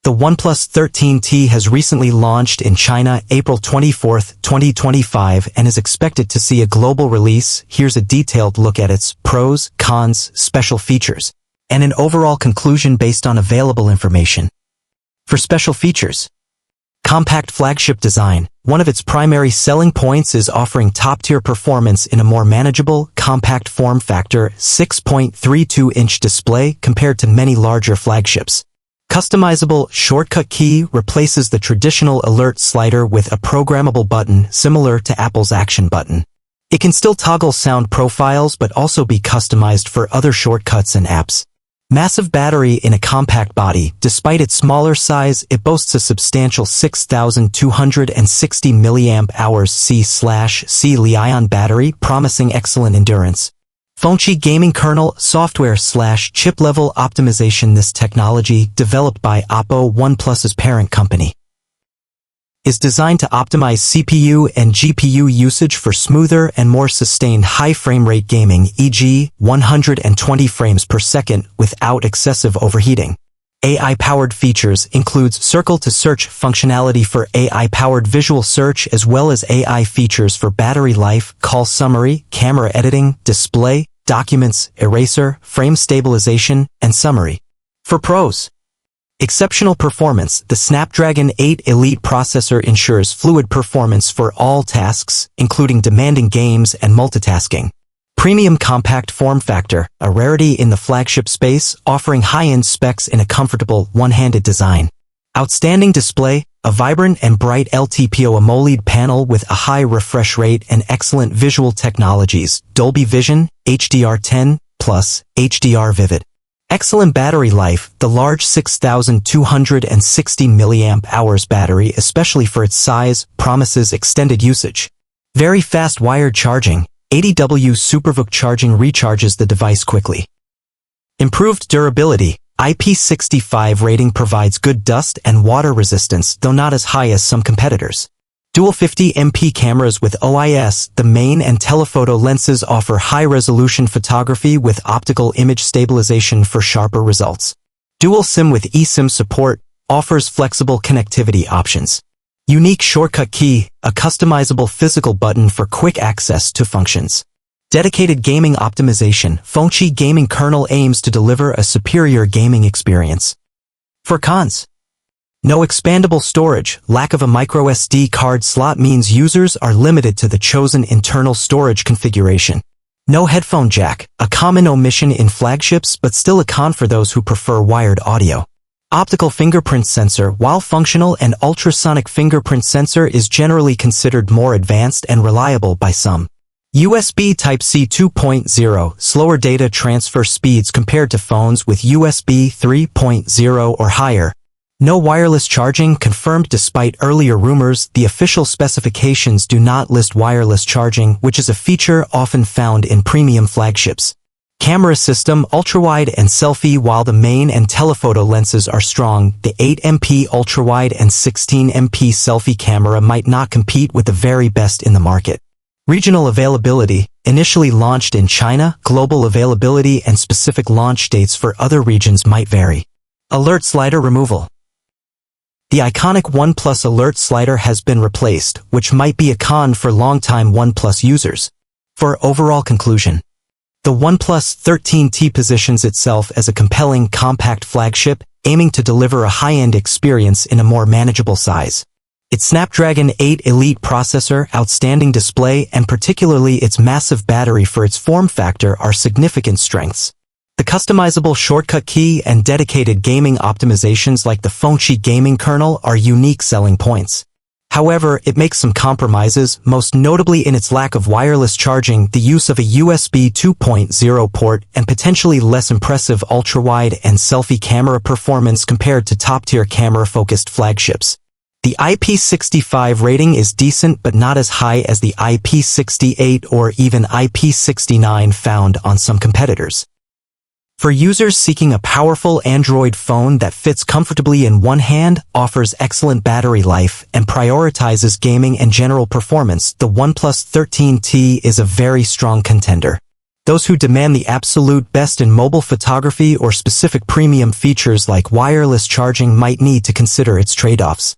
The OnePlus 13T has recently launched in China April 24, 2025 and is expected to see a global release. Here's a detailed look at its pros, cons, special features, and an overall conclusion based on available information. For special features: compact flagship design. One of its primary selling points is offering top-tier performance in a more manageable, compact form factor 6.32-inch display compared to many larger flagships. Customizable shortcut key replaces the traditional alert slider with a programmable button similar to Apple's Action button. It can still toggle sound profiles but also be customized for other shortcuts and apps. Massive battery in a compact body. Despite its smaller size, it boasts a substantial 6,260 mAh C/C Li-ion battery, promising excellent endurance. Fongqi gaming kernel software/chip level optimization. This technology, developed by Oppo, OnePlus's parent company, is designed to optimize CPU and GPU usage for smoother and more sustained high frame rate gaming, e.g., 120 frames per second without excessive overheating. AI-powered features includes circle-to-search functionality for AI-powered visual search as well as AI features for battery life, call summary, camera editing, display, documents, eraser, frame stabilization, and summary. For pros: exceptional performance. The Snapdragon 8 Elite processor ensures fluid performance for all tasks, including demanding games and multitasking. Premium compact form factor, a rarity in the flagship space, offering high-end specs in a comfortable, one-handed design. Outstanding display, a vibrant and bright LTPO AMOLED panel with a high refresh rate and excellent visual technologies, Dolby Vision, HDR10+, HDR Vivid. Excellent battery life. The large 6,260 mAh battery, especially for its size, promises extended usage. Very fast wired charging. 80W SuperVOOC charging recharges the device quickly. Improved durability. IP65 rating provides good dust and water resistance, though not as high as some competitors. Dual 50MP cameras with OIS. The main and telephoto lenses offer high-resolution photography with optical image stabilization for sharper results. Dual SIM with eSIM support offers flexible connectivity options. Unique shortcut key, a customizable physical button for quick access to functions. Dedicated gaming optimization. Fongqi gaming kernel aims to deliver a superior gaming experience. For cons: no expandable storage. Lack of a microSD card slot means users are limited to the chosen internal storage configuration. No headphone jack, a common omission in flagships but still a con for those who prefer wired audio. Optical fingerprint sensor. While functional, an ultrasonic fingerprint sensor is generally considered more advanced and reliable by some. USB Type-C 2.0, slower data transfer speeds compared to phones with USB 3.0 or higher. No wireless charging confirmed despite earlier rumors. The official specifications do not list wireless charging, which is a feature often found in premium flagships. Camera system, ultrawide and selfie. While the main and telephoto lenses are strong, the 8MP ultrawide and 16MP selfie camera might not compete with the very best in the market. Regional availability. Initially launched in China, global availability and specific launch dates for other regions might vary. Alert slider removal. The iconic OnePlus alert slider has been replaced, which might be a con for longtime OnePlus users. For overall conclusion: the OnePlus 13T positions itself as a compelling compact flagship, aiming to deliver a high-end experience in a more manageable size. Its Snapdragon 8 Elite processor, outstanding display, and particularly its massive battery for its form factor are significant strengths. The customizable shortcut key and dedicated gaming optimizations like the Fongqi gaming kernel are unique selling points. However, it makes some compromises, most notably in its lack of wireless charging, the use of a USB 2.0 port, and potentially less impressive ultra-wide and selfie camera performance compared to top-tier camera-focused flagships. The IP65 rating is decent but not as high as the IP68 or even IP69 found on some competitors. For users seeking a powerful Android phone that fits comfortably in one hand, offers excellent battery life, and prioritizes gaming and general performance, the OnePlus 13T is a very strong contender. Those who demand the absolute best in mobile photography or specific premium features like wireless charging might need to consider its trade-offs.